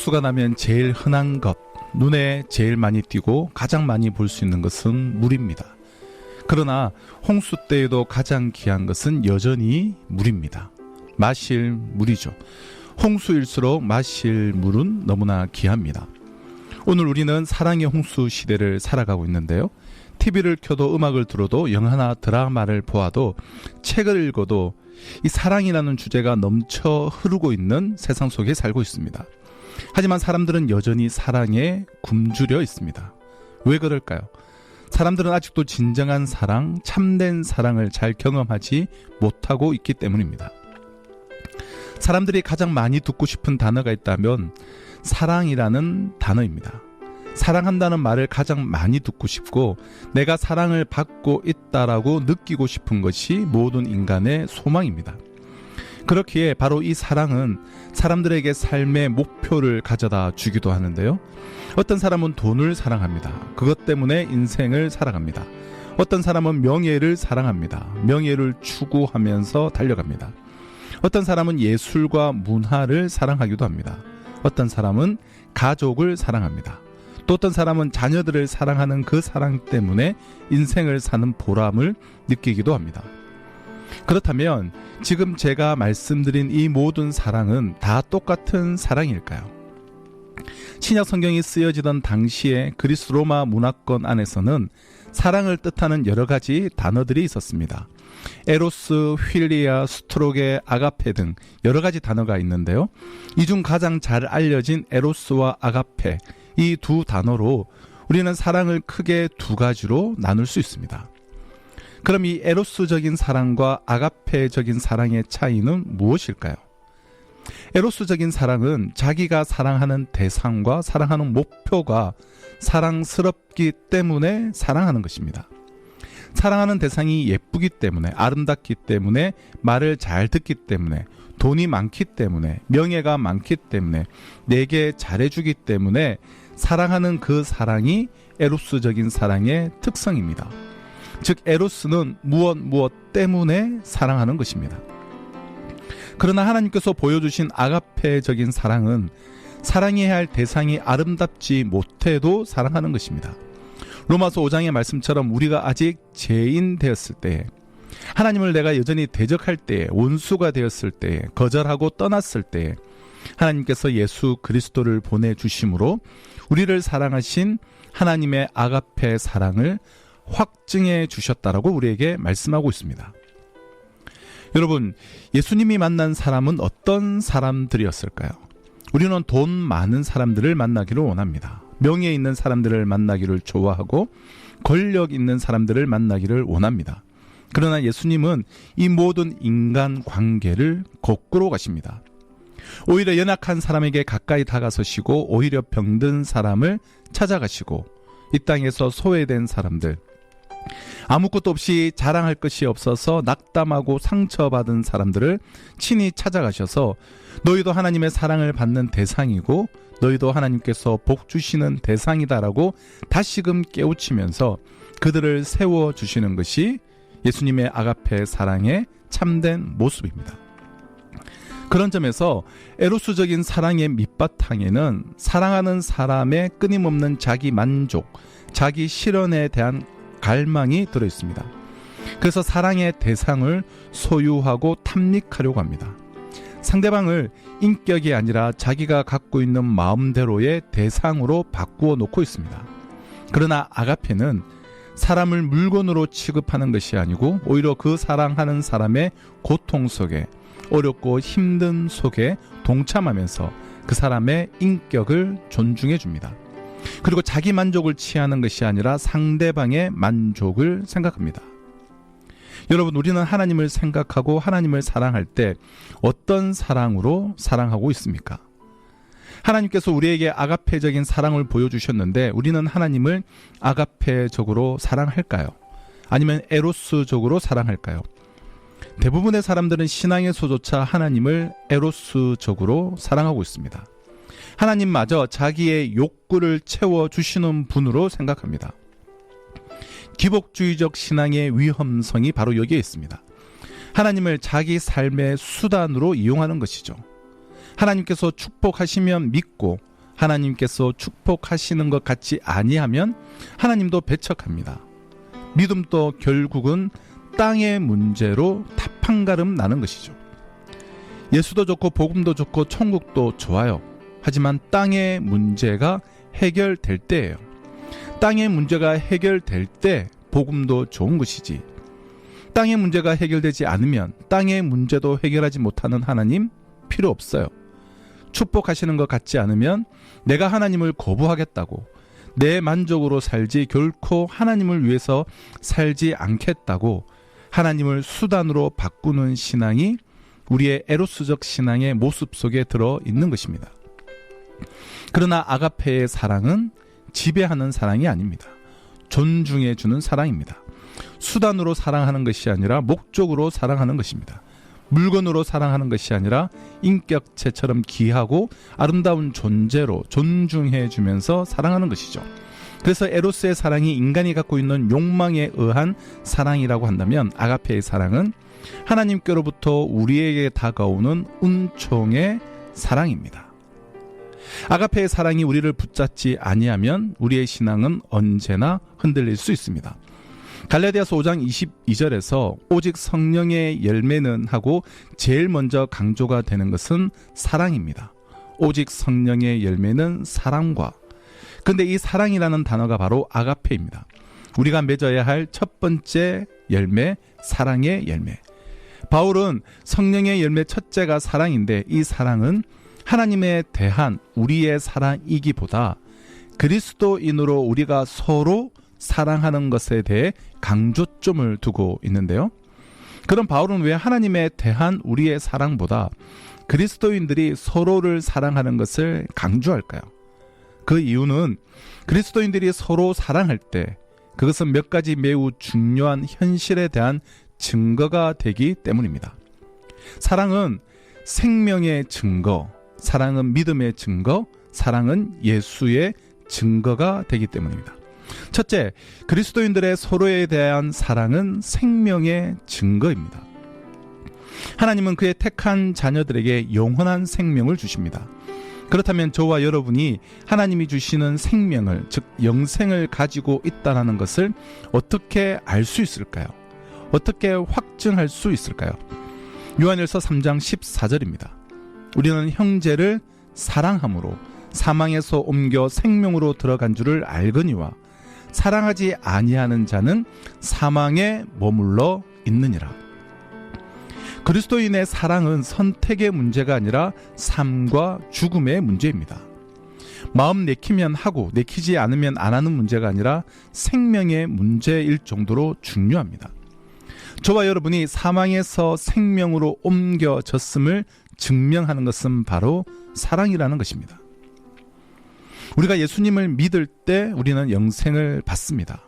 홍수가 나면 제일 흔한 것, 눈에 제일 많이 띄고 가장 많이 볼 수 있는 것은 물입니다. 그러나 홍수 때에도 가장 귀한 것은 여전히 물입니다. 마실 물이죠. 홍수일수록 마실 물은 너무나 귀합니다. 오늘 우리는 사랑의 홍수 시대를 살아가고 있는데요. TV를 켜도 음악을 들어도 영화나 드라마를 보아도 책을 읽어도 이 사랑이라는 주제가 넘쳐 흐르고 있는 세상 속에 살고 있습니다. 하지만 사람들은 여전히 사랑에 굶주려 있습니다. 왜 그럴까요? 사람들은 아직도 진정한 사랑, 참된 사랑을 잘 경험하지 못하고 있기 때문입니다. 사람들이 가장 많이 듣고 싶은 단어가 있다면 사랑이라는 단어입니다. 사랑한다는 말을 가장 많이 듣고 싶고 내가 사랑을 받고 있다라고 느끼고 싶은 것이 모든 인간의 소망입니다. 그렇기에 바로 이 사랑은 사람들에게 삶의 목표를 가져다 주기도 하는데요. 어떤 사람은 돈을 사랑합니다. 그것 때문에 인생을 살아갑니다. 어떤 사람은 명예를 사랑합니다. 명예를 추구하면서 달려갑니다. 어떤 사람은 예술과 문화를 사랑하기도 합니다. 어떤 사람은 가족을 사랑합니다. 또 어떤 사람은 자녀들을 사랑하는 그 사랑 때문에 인생을 사는 보람을 느끼기도 합니다. 그렇다면 지금 제가 말씀드린 이 모든 사랑은 다 똑같은 사랑일까요? 신약 성경이 쓰여지던 당시에 그리스 로마 문화권 안에서는 사랑을 뜻하는 여러 가지 단어들이 있었습니다. 에로스, 휠리아, 스트로게, 아가페 등 여러 가지 단어가 있는데요. 이 중 가장 잘 알려진 에로스와 아가페, 이 두 단어로 우리는 사랑을 크게 두 가지로 나눌 수 있습니다. 그럼 이 에로스적인 사랑과 아가페적인 사랑의 차이는 무엇일까요? 에로스적인 사랑은 자기가 사랑하는 대상과 사랑하는 목표가 사랑스럽기 때문에 사랑하는 것입니다. 사랑하는 대상이 예쁘기 때문에, 아름답기 때문에, 말을 잘 듣기 때문에, 돈이 많기 때문에, 명예가 많기 때문에, 내게 잘해주기 때문에 사랑하는 그 사랑이 에로스적인 사랑의 특성입니다. 즉 에로스는 무엇 때문에 사랑하는 것입니다. 그러나 하나님께서 보여주신 아가페적인 사랑은 사랑해야 할 대상이 아름답지 못해도 사랑하는 것입니다. 로마서 5장의 말씀처럼 우리가 아직 죄인 되었을 때에, 하나님을 내가 여전히 대적할 때에, 원수가 되었을 때에, 거절하고 떠났을 때에 하나님께서 예수 그리스도를 보내주심으로 우리를 사랑하신 하나님의 아가페 사랑을 확증해 주셨다라고 우리에게 말씀하고 있습니다. 여러분, 예수님이 만난 사람은 어떤 사람들이었을까요? 우리는 돈 많은 사람들을 만나기를 원합니다. 명예 있는 사람들을 만나기를 좋아하고 권력 있는 사람들을 만나기를 원합니다. 그러나 예수님은 이 모든 인간 관계를 거꾸로 가십니다. 오히려 연약한 사람에게 가까이 다가서시고 오히려 병든 사람을 찾아가시고 이 땅에서 소외된 사람들, 아무것도 없이 자랑할 것이 없어서 낙담하고 상처받은 사람들을 친히 찾아가셔서 너희도 하나님의 사랑을 받는 대상이고 너희도 하나님께서 복 주시는 대상이다라고 다시금 깨우치면서 그들을 세워주시는 것이 예수님의 아가페 사랑의 참된 모습입니다. 그런 점에서 에로스적인 사랑의 밑바탕에는 사랑하는 사람의 끊임없는 자기 만족, 자기 실현에 대한 갈망이 들어있습니다. 그래서 사랑의 대상을 소유하고 탐닉하려고 합니다. 상대방을 인격이 아니라 자기가 갖고 있는 마음대로의 대상으로 바꾸어 놓고 있습니다. 그러나 아가페는 사람을 물건으로 취급하는 것이 아니고 오히려 그 사랑하는 사람의 고통 속에, 어렵고 힘든 속에 동참하면서 그 사람의 인격을 존중해 줍니다. 그리고 자기 만족을 취하는 것이 아니라 상대방의 만족을 생각합니다. 여러분, 우리는 하나님을 생각하고 하나님을 사랑할 때 어떤 사랑으로 사랑하고 있습니까? 하나님께서 우리에게 아가페적인 사랑을 보여주셨는데 우리는 하나님을 아가페적으로 사랑할까요? 아니면 에로스적으로 사랑할까요? 대부분의 사람들은 신앙에서조차 하나님을 에로스적으로 사랑하고 있습니다. 하나님마저 자기의 욕구를 채워주시는 분으로 생각합니다. 기복주의적 신앙의 위험성이 바로 여기에 있습니다. 하나님을 자기 삶의 수단으로 이용하는 것이죠. 하나님께서 축복하시면 믿고 하나님께서 축복하시는 것 같지 아니하면 하나님도 배척합니다. 믿음도 결국은 땅의 문제로 탑한가름 나는 것이죠. 예수도 좋고 복음도 좋고 천국도 좋아요. 하지만 땅의 문제가 해결될 때예요. 땅의 문제가 해결될 때 복음도 좋은 것이지. 땅의 문제가 해결되지 않으면 땅의 문제도 해결하지 못하는 하나님 필요 없어요. 축복하시는 것 같지 않으면 내가 하나님을 거부하겠다고, 내 만족으로 살지 결코 하나님을 위해서 살지 않겠다고 하나님을 수단으로 바꾸는 신앙이 우리의 에로스적 신앙의 모습 속에 들어 있는 것입니다. 그러나 아가페의 사랑은 지배하는 사랑이 아닙니다. 존중해 주는 사랑입니다. 수단으로 사랑하는 것이 아니라 목적으로 사랑하는 것입니다. 물건으로 사랑하는 것이 아니라 인격체처럼 귀하고 아름다운 존재로 존중해 주면서 사랑하는 것이죠. 그래서 에로스의 사랑이 인간이 갖고 있는 욕망에 의한 사랑이라고 한다면 아가페의 사랑은 하나님께로부터 우리에게 다가오는 은총의 사랑입니다. 아가페의 사랑이 우리를 붙잡지 아니하면 우리의 신앙은 언제나 흔들릴 수 있습니다. 갈라디아서 5장 22절에서 오직 성령의 열매는 하고 제일 먼저 강조가 되는 것은 사랑입니다. 오직 성령의 열매는 사랑과, 근데 이 사랑이라는 단어가 바로 아가페입니다. 우리가 맺어야 할 첫 번째 열매, 사랑의 열매. 바울은 성령의 열매 첫째가 사랑인데 이 사랑은 하나님에 대한 우리의 사랑이기보다 그리스도인으로 우리가 서로 사랑하는 것에 대해 강조점을 두고 있는데요. 그럼 바울은 왜 하나님에 대한 우리의 사랑보다 그리스도인들이 서로를 사랑하는 것을 강조할까요? 그 이유는 그리스도인들이 서로 사랑할 때 그것은 몇 가지 매우 중요한 현실에 대한 증거가 되기 때문입니다. 사랑은 생명의 증거, 사랑은 믿음의 증거, 사랑은 예수의 증거가 되기 때문입니다. 첫째, 그리스도인들의 서로에 대한 사랑은 생명의 증거입니다. 하나님은 그의 택한 자녀들에게 영원한 생명을 주십니다. 그렇다면 저와 여러분이 하나님이 주시는 생명을, 즉 영생을 가지고 있다는 것을 어떻게 알 수 있을까요? 어떻게 확증할 수 있을까요? 요한일서 3장 14절입니다. 우리는 형제를 사랑함으로 사망에서 옮겨 생명으로 들어간 줄을 알거니와 사랑하지 아니하는 자는 사망에 머물러 있느니라. 그리스도인의 사랑은 선택의 문제가 아니라 삶과 죽음의 문제입니다. 마음 내키면 하고 내키지 않으면 안 하는 문제가 아니라 생명의 문제일 정도로 중요합니다. 저와 여러분이 사망에서 생명으로 옮겨졌음을 증명하는 것은 바로 사랑이라는 것입니다. 우리가 예수님을 믿을 때 우리는 영생을 받습니다.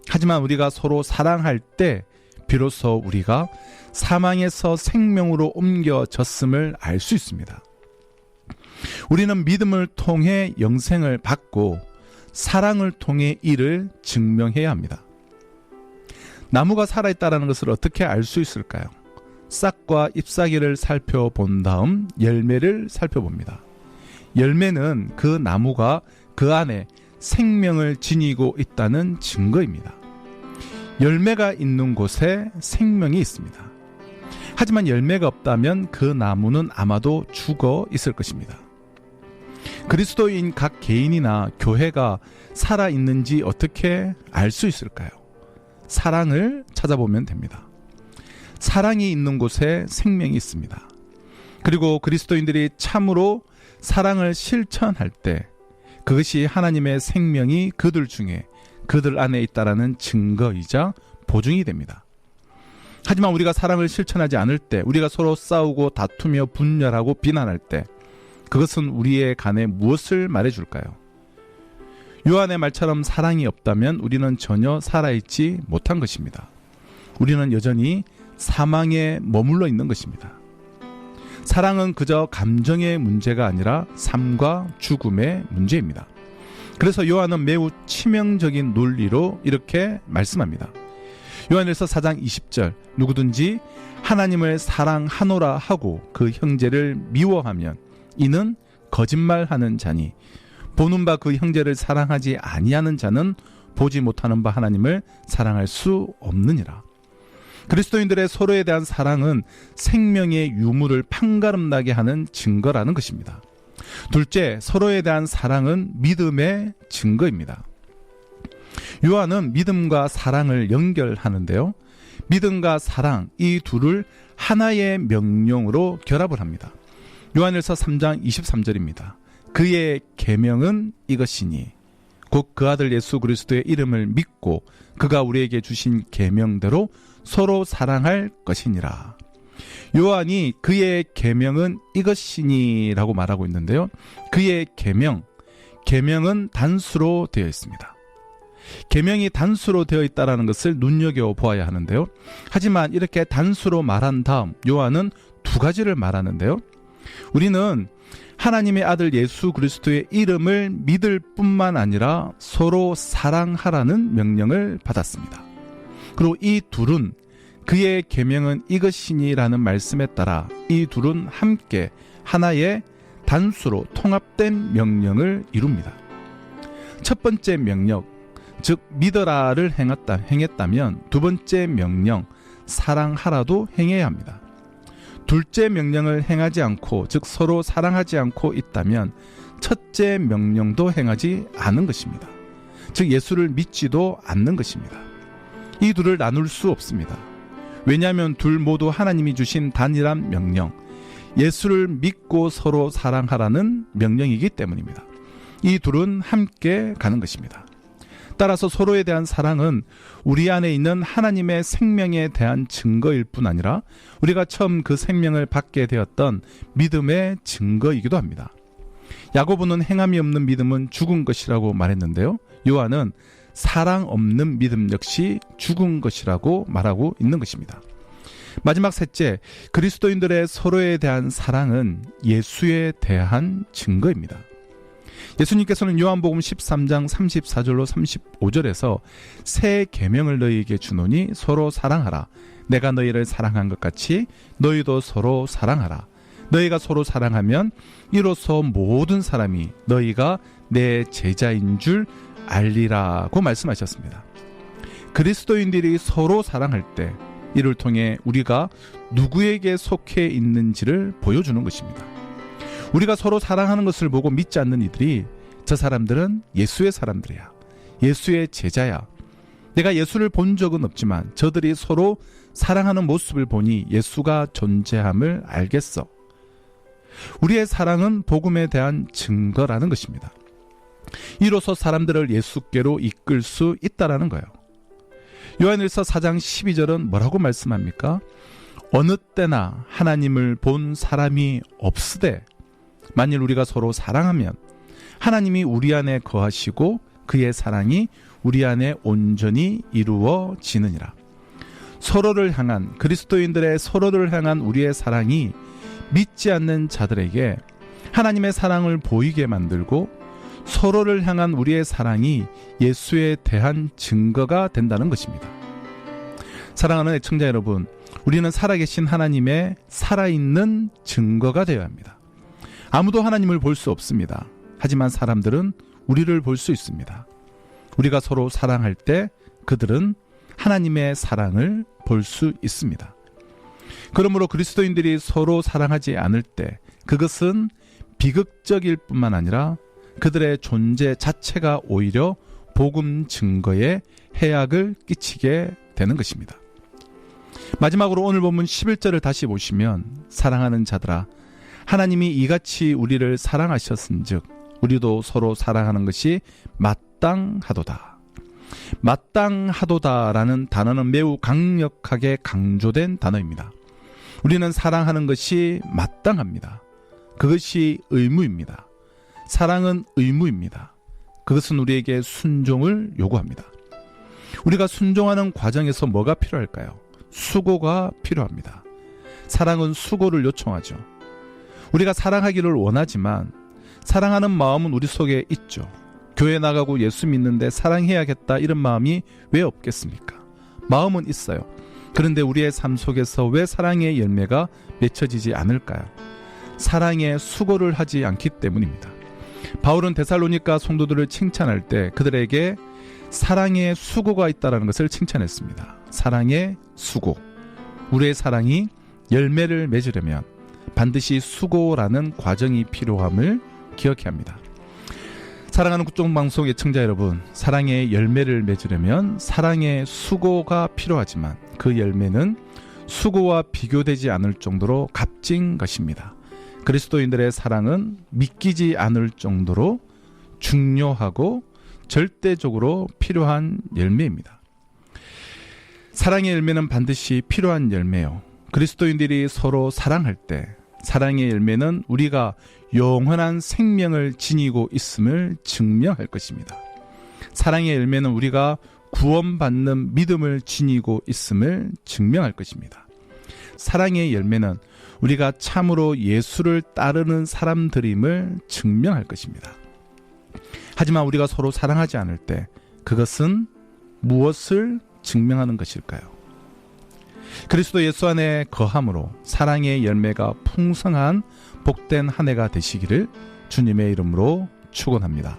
하지만 우리가 서로 사랑할 때 비로소 우리가 사망에서 생명으로 옮겨졌음을 알 수 있습니다. 우리는 믿음을 통해 영생을 받고 사랑을 통해 이를 증명해야 합니다. 나무가 살아있다는 것을 어떻게 알 수 있을까요? 싹과 잎사귀를 살펴본 다음 열매를 살펴봅니다. 열매는 그 나무가 그 안에 생명을 지니고 있다는 증거입니다. 열매가 있는 곳에 생명이 있습니다. 하지만 열매가 없다면 그 나무는 아마도 죽어 있을 것입니다. 그리스도인 각 개인이나 교회가 살아있는지 어떻게 알 수 있을까요? 사랑을 찾아보면 됩니다. 사랑이 있는 곳에 생명이 있습니다. 그리고 그리스도인들이 참으로 사랑을 실천할 때 그것이 하나님의 생명이 그들 중에 그들 안에 있다라는 증거이자 보증이 됩니다. 하지만 우리가 사랑을 실천하지 않을 때, 우리가 서로 싸우고 다투며 분열하고 비난할 때 그것은 우리의 간에 무엇을 말해줄까요? 요한의 말처럼 사랑이 없다면 우리는 전혀 살아있지 못한 것입니다. 우리는 여전히 사망에 머물러 있는 것입니다. 사랑은 그저 감정의 문제가 아니라 삶과 죽음의 문제입니다. 그래서 요한은 매우 치명적인 논리로 이렇게 말씀합니다. 요한일서 4장 20절, 누구든지 하나님을 사랑하노라 하고 그 형제를 미워하면 이는 거짓말하는 자니 보는 바 그 형제를 사랑하지 아니하는 자는 보지 못하는 바 하나님을 사랑할 수 없느니라. 그리스도인들의 서로에 대한 사랑은 생명의 유무를 판가름나게 하는 증거라는 것입니다. 둘째, 서로에 대한 사랑은 믿음의 증거입니다. 요한은 믿음과 사랑을 연결하는데요. 믿음과 사랑, 이 둘을 하나의 명령으로 결합을 합니다. 요한일서 3장 23절입니다. 그의 계명은 이것이니 곧 그 아들 예수 그리스도의 이름을 믿고 그가 우리에게 주신 계명대로 서로 사랑할 것이니라. 요한이 그의 계명은 이것이니 라고 말하고 있는데요. 그의 계명은 단수로 되어 있습니다. 계명이 단수로 되어 있다는 것을 눈여겨보아야 하는데요. 하지만 이렇게 단수로 말한 다음 요한은 두 가지를 말하는데요. 우리는 하나님의 아들 예수 그리스도의 이름을 믿을 뿐만 아니라 서로 사랑하라는 명령을 받았습니다. 그리고 이 둘은 그의 계명은 이것이니라는 말씀에 따라 이 둘은 함께 하나의 단수로 통합된 명령을 이룹니다. 첫 번째 명령, 즉 믿어라를 행했다면 두 번째 명령, 사랑하라도 행해야 합니다. 둘째 명령을 행하지 않고, 즉 서로 사랑하지 않고 있다면 첫째 명령도 행하지 않은 것입니다. 즉 예수를 믿지도 않는 것입니다. 이 둘을 나눌 수 없습니다. 왜냐하면 둘 모두 하나님이 주신 단일한 명령, 예수를 믿고 서로 사랑하라는 명령이기 때문입니다. 이 둘은 함께 가는 것입니다. 따라서 서로에 대한 사랑은 우리 안에 있는 하나님의 생명에 대한 증거일 뿐 아니라 우리가 처음 그 생명을 받게 되었던 믿음의 증거이기도 합니다. 야고보는 행함이 없는 믿음은 죽은 것이라고 말했는데요. 요한은 사랑 없는 믿음 역시 죽은 것이라고 말하고 있는 것입니다. 마지막 셋째, 그리스도인들의 서로에 대한 사랑은 예수에 대한 증거입니다. 예수님께서는 요한복음 13장 34절로 35절에서 새 계명을 너희에게 주노니 서로 사랑하라. 내가 너희를 사랑한 것 같이 너희도 서로 사랑하라. 너희가 서로 사랑하면 이로써 모든 사람이 너희가 내 제자인 줄 알리라고 말씀하셨습니다. 그리스도인들이 서로 사랑할 때 이를 통해 우리가 누구에게 속해 있는지를 보여주는 것입니다. 우리가 서로 사랑하는 것을 보고 믿지 않는 이들이 저 사람들은 예수의 사람들이야, 예수의 제자야, 내가 예수를 본 적은 없지만 저들이 서로 사랑하는 모습을 보니 예수가 존재함을 알겠어. 우리의 사랑은 복음에 대한 증거라는 것입니다. 이로써 사람들을 예수께로 이끌 수 있다라는 거예요. 요한일서 4장 12절은 뭐라고 말씀합니까? 어느 때나 하나님을 본 사람이 없으되 만일 우리가 서로 사랑하면 하나님이 우리 안에 거하시고 그의 사랑이 우리 안에 온전히 이루어지느니라. 서로를 향한, 그리스도인들의 서로를 향한 우리의 사랑이 믿지 않는 자들에게 하나님의 사랑을 보이게 만들고 서로를 향한 우리의 사랑이 예수에 대한 증거가 된다는 것입니다. 사랑하는 애청자 여러분, 우리는 살아계신 하나님의 살아있는 증거가 되어야 합니다. 아무도 하나님을 볼 수 없습니다. 하지만 사람들은 우리를 볼 수 있습니다. 우리가 서로 사랑할 때 그들은 하나님의 사랑을 볼 수 있습니다. 그러므로 그리스도인들이 서로 사랑하지 않을 때 그것은 비극적일 뿐만 아니라 그들의 존재 자체가 오히려 복음 증거에 해악을 끼치게 되는 것입니다. 마지막으로 오늘 본문 11절을 다시 보시면 사랑하는 자들아 하나님이 이같이 우리를 사랑하셨은즉 우리도 서로 사랑하는 것이 마땅하도다. 마땅하도다라는 단어는 매우 강력하게 강조된 단어입니다. 우리는 사랑하는 것이 마땅합니다. 그것이 의무입니다. 사랑은 의무입니다. 그것은 우리에게 순종을 요구합니다. 우리가 순종하는 과정에서 뭐가 필요할까요? 수고가 필요합니다. 사랑은 수고를 요청하죠. 우리가 사랑하기를 원하지만 사랑하는 마음은 우리 속에 있죠. 교회 나가고 예수 믿는데 사랑해야겠다 이런 마음이 왜 없겠습니까? 마음은 있어요. 그런데 우리의 삶 속에서 왜 사랑의 열매가 맺혀지지 않을까요? 사랑에 수고를 하지 않기 때문입니다. 바울은 데살로니가 성도들을 칭찬할 때 그들에게 사랑의 수고가 있다는 것을 칭찬했습니다. 사랑의 수고. 우리의 사랑이 열매를 맺으려면 반드시 수고라는 과정이 필요함을 기억해야 합니다. 사랑하는 국정방송 애청자 여러분, 사랑의 열매를 맺으려면 사랑의 수고가 필요하지만 그 열매는 수고와 비교되지 않을 정도로 값진 것입니다. 그리스도인들의 사랑은 믿기지 않을 정도로 중요하고 절대적으로 필요한 열매입니다. 사랑의 열매는 반드시 필요한 열매요. 그리스도인들이 서로 사랑할 때 사랑의 열매는 우리가 영원한 생명을 지니고 있음을 증명할 것입니다. 사랑의 열매는 우리가 구원받는 믿음을 지니고 있음을 증명할 것입니다. 사랑의 열매는 우리가 참으로 예수를 따르는 사람들임을 증명할 것입니다. 하지만 우리가 서로 사랑하지 않을 때 그것은 무엇을 증명하는 것일까요? 그리스도 예수 안에 거함으로 사랑의 열매가 풍성한 복된 한 해가 되시기를 주님의 이름으로 축원합니다.